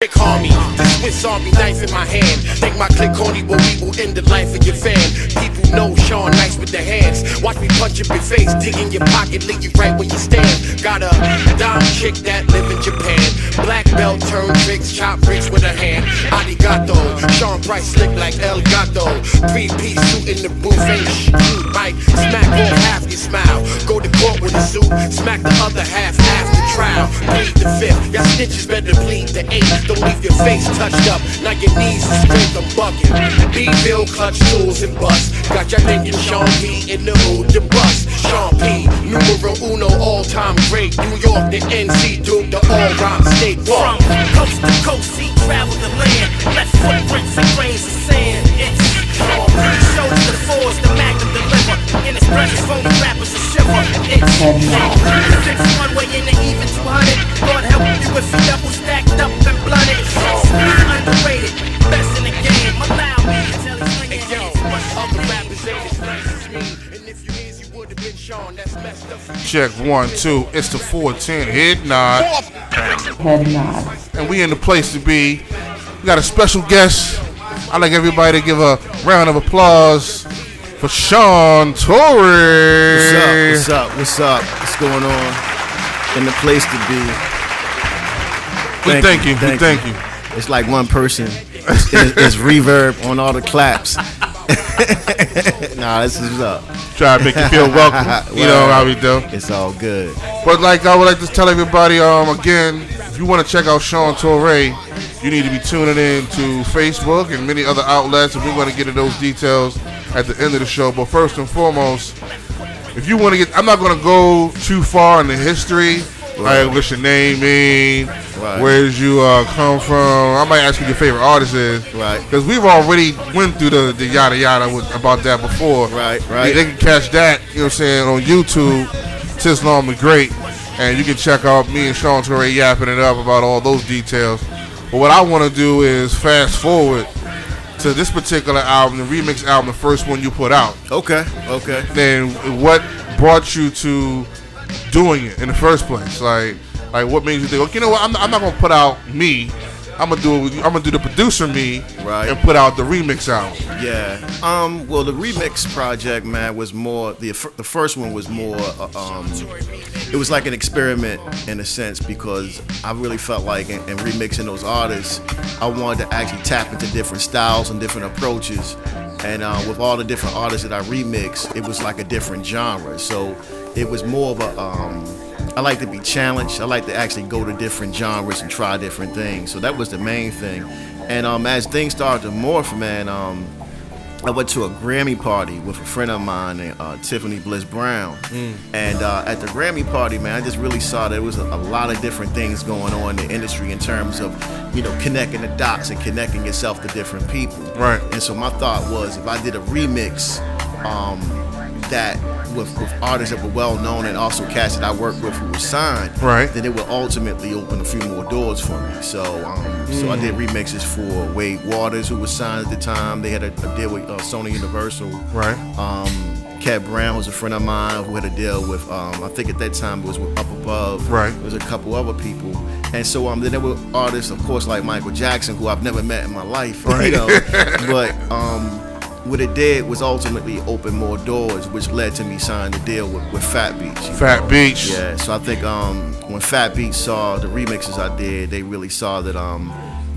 Rick Harmy, the Swiss Army knife in my hand. Think my click corny, but we will end the life of your fan. People know Sean nice with their hands. Watch me punch up your face, dig in your pocket, leave you right where you stand. Got a dime chick that live in Japan. Black belt, turn tricks, chop bricks with her hand. Arigato, Sean Price slick like El Gato. 3-piece suit in the booth, ain't shit. Might smack off half your smile. Go to court with a suit, smack the other half after trial. Plead the fifth, y'all snitches better plead the eighth. Don't leave your face touched up, now your knees are straight, I'm bucking. B-bill, clutch, tools, and bust. Got y'all thinking Sean P in the mood to bust. Sean P, numero uno, all-time great. New York to NC, Duke to all-rhyme state. From coast to coast, he traveled the land. Left footprints and grains of sand. It's Sean P, shows the force, the Mac to deliver. In his presence, phony rappers a shiver. It's Sean P, 6 one way in the even 200. Lord help you if you double stacked up and blooded. Underrated, best in the game. Allow me to tell you swinging hands. Other rappers ain't as nice as me. And if you is, you would have been Sean. That's messed up for you. Check 1, 2. It's the 410 Head Nod. Head Nod. And we in the place to be. We got a special guest. I'd like everybody to give a round of applause for Sean Toure. What's up? What's up? What's going on? In the place to be. Thank you. It's like one person. It's reverb on all the claps. Nah, this is up. Try to make you feel welcome. You know how we do. It's all good. But like I would like to tell everybody, again, if you want to check out Sean Toure, you need to be tuning in to Facebook and many other outlets, and we're going to get into those details at the end of the show. But first and foremost, if you want to get, I'm not going to go too far in the history. Right. Like, what's your name mean? Right. Where'd you come from? I might ask you your favorite artist is. Right. Because we've already went through the yada yada about that before. Right. They can catch that, you know what I'm saying, on YouTube, Tislam the Great. And you can check out me and Sean Toure yapping it up about all those details. But what I want to do is fast forward to this particular album, the remix album, the first one you put out. Okay. Then what brought you to doing it in the first place? Like what made you think, okay, you know what, I'm not gonna put out me. I'm gonna do the producer me, right, and put out the remix album. Yeah. Well, the remix project, man, was more the first one was more. It was like an experiment in a sense, because I really felt like in remixing those artists, I wanted to actually tap into different styles and different approaches. And with all the different artists that I remix, it was like a different genre. So it was more of a. I like to be challenged. I like to actually go to different genres and try different things. So that was the main thing. And as things started to morph, man, I went to a Grammy party with a friend of mine named Tiffany Bliss Brown. And at the Grammy party, man, I just really saw that there was a lot of different things going on in the industry in terms of, you know, connecting the dots and connecting yourself to different people. Right. And so my thought was, if I did a remix that with artists that were well known and also cats that I worked with who were signed, right, then it would ultimately open a few more doors for me. So so I did remixes for Wade Waters, who was signed at the time. They had a deal with Sony Universal. Right. Cat Brown was a friend of mine who had a deal with, I think at that time it was with Up Above. Right. There was a couple other people. And so then there were artists, of course, like Michael Jackson, who I've never met in my life. Right. You know? But what it did was ultimately open more doors, which led to me signing a deal with Fat Beats. Fat Beats. Yeah, so I think when Fat Beats saw the remixes I did, they really saw that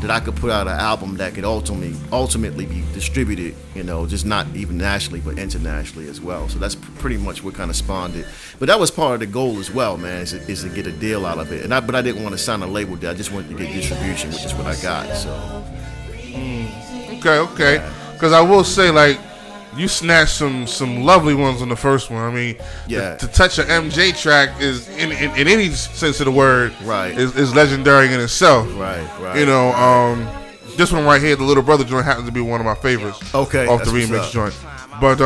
that I could put out an album that could ultimately be distributed, you know, just not even nationally, but internationally as well. So that's pretty much what kind of spawned it. But that was part of the goal as well, man, is to get a deal out of it. But I didn't want to sign a label deal. I just wanted to get distribution, which is what I got. So. Okay. Because I will say, like, you snatched some lovely ones on the first one. I mean, yeah, to touch an MJ track is, in any sense of the word, right, is legendary in itself. Right. You know, this one right here, the Little Brother joint, happens to be one of my favorites. Okay, off the remix joint. But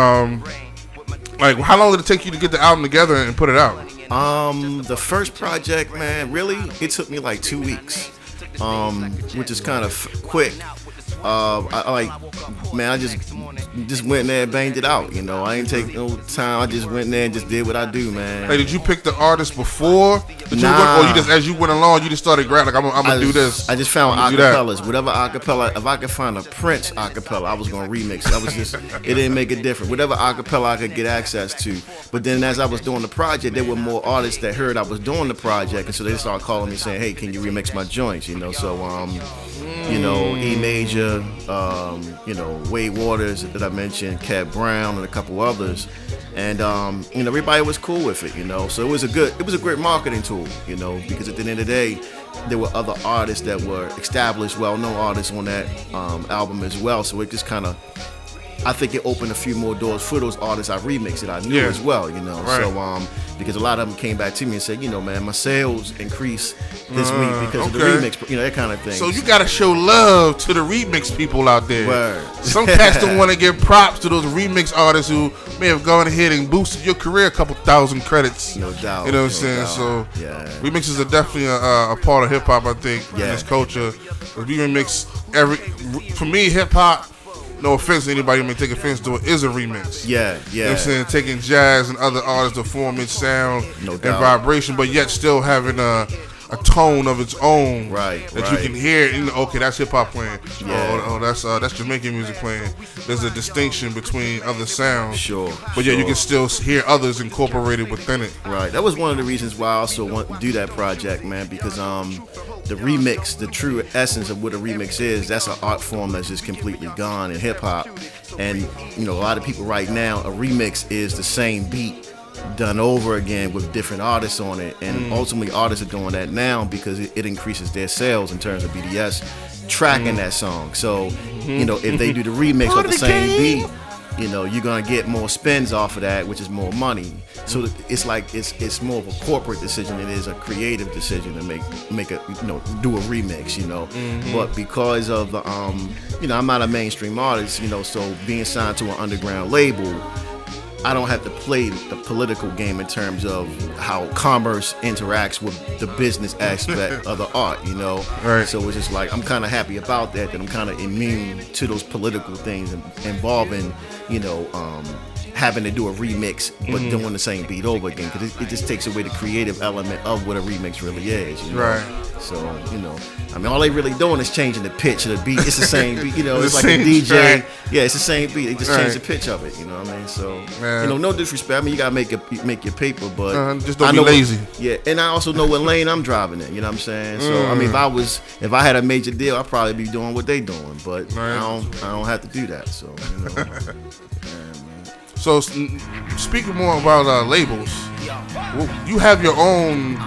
like, how long did it take you to get the album together and put it out? The first project, man, really, it took me like 2 weeks, which is kind of quick. I like, man, I just went in there and banged it out. You know, I ain't take no time. I just went in there and just did what I do, man. Hey, did you pick the artist before? Nah. Or you just, as you went along, you just started grabbing, like, I'm gonna do this. I just found acapellas. Whatever acapella, if I could find a Prince acapella, I was gonna remix it. I was just, it didn't make a difference. Whatever acapella I could get access to. But then as I was doing the project, there were more artists that heard I was doing the project, and so they started calling me saying, "Hey, can you remix my joints?" You know, so you know, E Major, you know, Wade Waters that I mentioned, Cat Brown, and a couple others, and you know, everybody was cool with it. You know, so it was a great marketing tool. You know, because at the end of the day, there were other artists that were established, well-known artists on that album as well. So it just kind of, I think it opened a few more doors for those artists I remixed that I knew as well, you know. Right. So because a lot of them came back to me and said, you know, man, my sales increased this week because of the remix, you know, that kind of thing. So you gotta show love to the remix people out there. Word. Some cats don't want to give props to those remix artists who may have gone ahead and boosted your career a couple thousand credits. No doubt. You know what I'm saying? Doubt. So yeah. remixes are definitely a part of hip hop, I think, in this culture. We remix for me, hip hop, no offense to anybody who may take offense to it, is a remix. Yeah, yeah. You know what I'm saying? Taking jazz and other artists to form its sound and vibration, but yet still having a tone of its own. Right, that you can hear, you know, okay, that's hip hop playing. Yeah. Oh, that's Jamaican music playing. There's a distinction between other sounds. Sure. But yeah, you can still hear others incorporated within it. Right. That was one of the reasons why I also want to do that project, man, because the remix, the true essence of what a remix is, that's an art form that's just completely gone in hip hop. And, you know, a lot of people right now, a remix is the same beat done over again with different artists on it. And ultimately artists are doing that now because it increases their sales in terms of BDS tracking that song. So, you know, if they do the remix with the same beat, you know, you're gonna get more spins off of that, which is more money. So it's like it's more of a corporate decision than it is a creative decision to make a, you know, do a remix, you know. But because of the you know, I'm not a mainstream artist, you know, so being signed to an underground label, I don't have to play the political game in terms of how commerce interacts with the business aspect of the art, you know? Right. So it's just like, I'm kind of happy about that I'm kind of immune to those political things involving, you know, having to do a remix but doing the same beat over again, because it just takes away the creative element of what a remix really is, you know? Right. So, you know, I mean, all they really doing is changing the pitch of the beat. It's the same beat, you know, it's like a DJ. Yeah, it's the same beat. They just change the pitch of it, you know what I mean? So, you know, no disrespect. I mean, you got to make your paper, but just don't be lazy. And I also know what lane I'm driving in, you know what I'm saying? So, I mean, if I had a major deal, I'd probably be doing what they doing, but I don't have to do that, so, you know. So, speaking more about labels, you have your own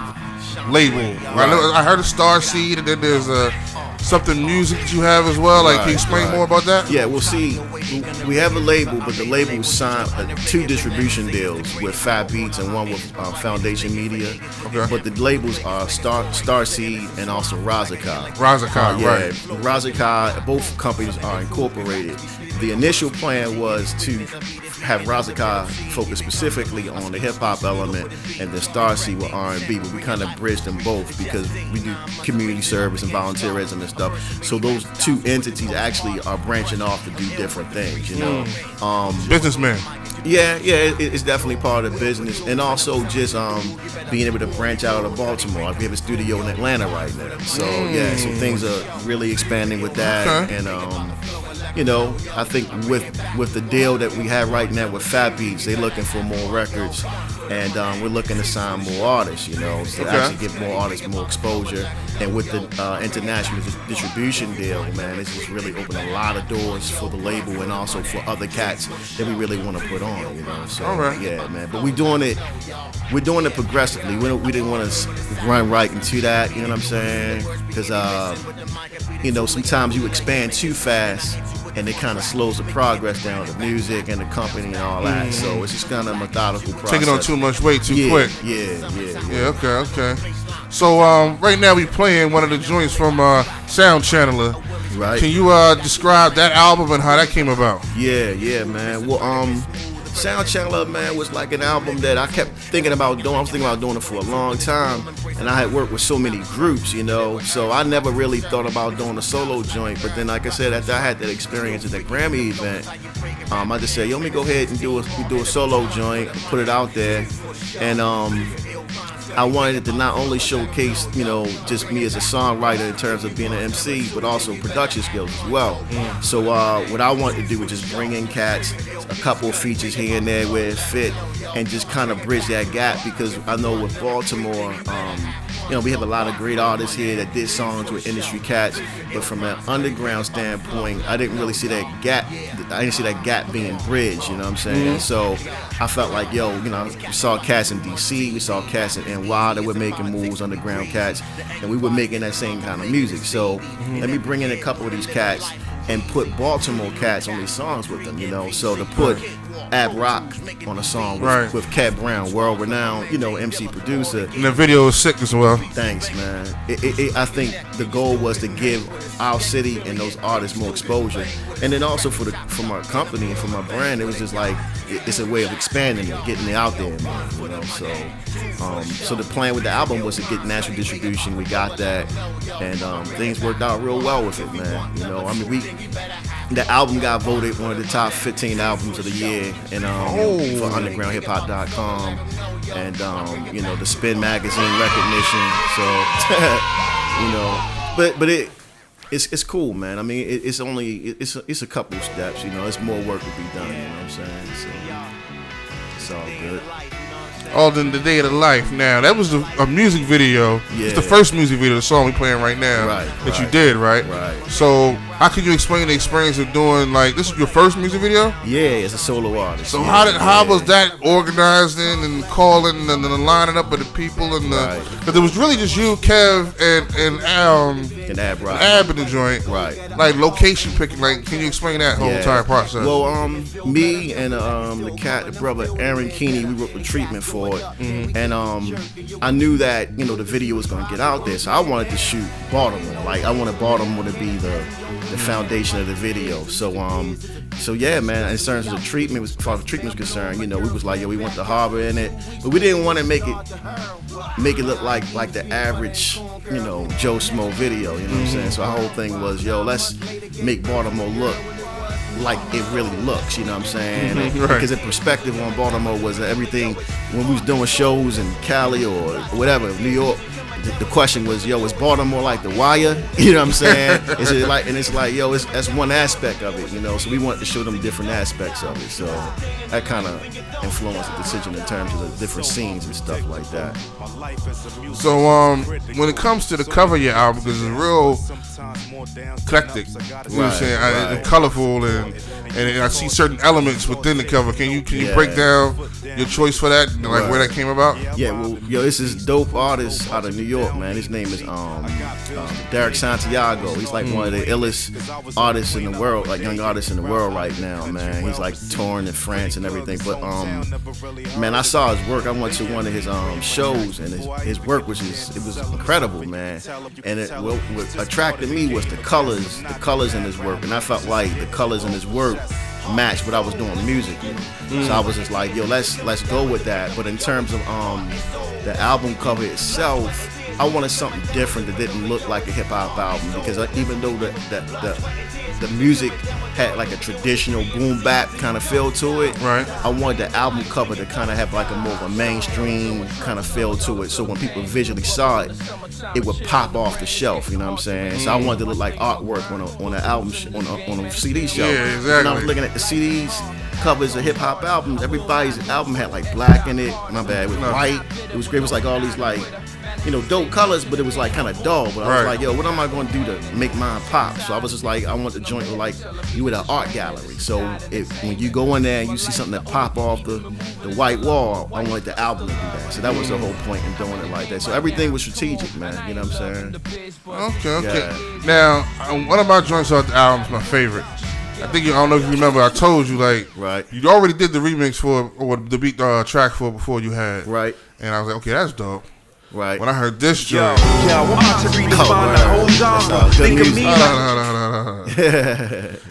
label. Right. I heard of Star Seed, and then there's something music that you have as well. Like, can you explain more about that? Yeah, well, see, we have a label, but the label signed 2 distribution deals with Fat Beats and one with Foundation Media. Okay. But the labels are Star Seed and also Razakai. Razakai, right. Razakai, both companies are incorporated. The initial plan was to have Razakai focus specifically on the hip hop element, and then Star Seed with R&B, but we kind of bridged them both because we do community service and volunteerism and stuff. So those 2 entities actually are branching off to do different things, you know. Businessman. Yeah, it's definitely part of the business, and also just being able to branch out of Baltimore. We have a studio in Atlanta right now, so yeah, so things are really expanding with that, and you know, I think with the deal that we have right now with Fat Beats, they're looking for more records, and we're looking to sign more artists, you know, to actually give more artists more exposure. And with the international distribution deal, man, it's just really opened a lot of doors for the label and also for other cats that we really want to put on, you know. So yeah, man. But we're doing it progressively. We didn't want to run right into that, you know what I'm saying? Because you know, sometimes you expand too fast, and it kind of slows the progress down, the music and the company and all that. So it's just kind of a methodical process. Taking on too much weight too quick. Yeah. Okay. So right now we playing one of the joints from Sound Channeler. Right. Can you describe that album and how that came about? Yeah, man. Well, Sound Channeler, man, was like an album that I kept thinking about doing. I was thinking about doing it for a long time, and I had worked with so many groups, you know, so I never really thought about doing a solo joint. But then, like I said, after I had that experience at that Grammy event, I just said, yo, let me go ahead and do a solo joint, put it out there, and I wanted it to not only showcase, you know, just me as a songwriter in terms of being an MC, but also production skills as well. So what I wanted to do was just bring in cats, a couple of features here and there where it fit, and just kind of bridge that gap, because I know with Baltimore, you know, we have a lot of great artists here that did songs with industry cats, but from an underground standpoint, I didn't really see that gap. I didn't see that gap being bridged, you know what I'm saying? So I felt like, yo, you know, we saw cats in DC, we saw cats in NY that were making moves, underground cats, and we were making that same kind of music. So let me bring in a couple of these cats and put Baltimore cats on these songs with them, you know. So to put Ab Rock on a song with Cat Brown, world-renowned, you know, MC producer. And the video was sick as well. Thanks, man. I think the goal was to give our city and those artists more exposure, and then also from our company and from our brand, it was just like it's a way of expanding it, getting it out there, man. You know, so the plan with the album was to get national distribution. We got that, and things worked out real well with it, man. You know, I mean, the album got voted one of the top 15 albums of the year, and for undergroundhiphop.com, and you know, the Spin magazine recognition. So you know, but it's cool, man. I mean, it's a couple steps. You know, it's more work to be done. You know what I'm saying? So it's all good. All in the day of the life. Now that was a music video. Yeah. It's the first music video, the song we playing right now, that you did, right? Right. So how can you explain the experience of doing, like, this is your first music video? Yeah, as a solo artist. So how was that organized and calling and the lining up of the people and because it was really just you, Kev, and Ab Rock. Ab in the joint. Right. Like location picking. Like, can you explain that whole entire process? Well, me and the brother Aaron Keeney, we wrote the treatment for it, and I knew that, you know, the video was gonna get out there, so I wanted to shoot Baltimore. Like, I wanted Baltimore to be the foundation of the video. So yeah, man. In terms of the treatment, as far as the treatment was concerned, you know, we was like, yo, we want the harbor in it, but we didn't want to make it look like the average, you know, Joe Smo video. You know what I'm saying? So our whole thing was, yo, let's make Baltimore look like it really looks, you know what I'm saying? Because the perspective on Baltimore was everything when we was doing shows in Cali or whatever, New York. The question was, yo, is Baltimore like The Wire? You know what I'm saying? It's like, yo, that's one aspect of it, you know. So we wanted to show them different aspects of it. So that kind of influenced the decision in terms of the different scenes and stuff like that. So when it comes to the cover of your album, because it's real eclectic, you know what I'm saying? And colorful, and I see certain elements within the cover. Can you break down your choice for that, like where that came about? Yeah, well, yo, this is dope artist out of New York, man. His name is Derek Santiago. He's like one of the illest artists in the world, like young artists in the world right now, man. He's like touring in France and everything. But man, I saw his work. I went to one of his shows, and his work was incredible, man. And what attracted me was the colors in his work, and I felt like the colors in his work matched what I was doing musically. So I was just like, yo, let's go with that. But in terms of the album cover itself, I wanted something different that didn't look like a hip hop album, because even though the music had like a traditional boom bap kind of feel to it, I wanted the album cover to kind of have like a more of a mainstream kind of feel to it, so when people visually saw it, it would pop off the shelf, you know what I'm saying? So I wanted to look like artwork on an album on a CD shelf. Yeah, exactly. When I was looking at the CDs covers of hip hop albums, everybody's album had like black in it, my bad, with white. It was great. It was like all these like, you know, dope colors, but it was like kind of dull. But I was like, yo, what am I going to do to make mine pop? So I was just like, I want the joint to like you with an art gallery. So when you go in there and you see something that pop off the white wall, I wanted the album to do that. So that was the whole point in doing it like that. So everything was strategic, man. You know what I'm saying? Okay. Yeah. Now, one of my joints off the album is my favorite. I think I don't know if you remember. I told you you already did the remix for or the beat track for before you had and I was like, okay, that's dope. Right. When I heard this joint, I'm about to redefine the whole genre. Think of me.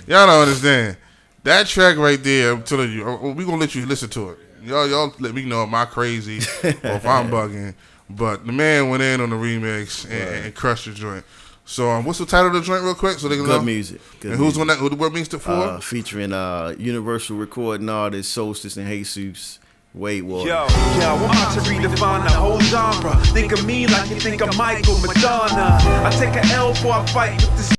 Y'all don't understand. That track right there, I'm telling you, we gonna let you listen to it. Y'all let me know, am I crazy or if I'm bugging? But the man went in on the remix and crushed the joint. So what's the title of the joint real quick so they can know? Good music. And who's on that? Who the word means it for? Featuring Universal recording artists Solstice and Jesus. Wade Water. Yo, I'm about to redefine the whole genre. Think of me like you think of Michael Madonna. I take a L before I fight with this.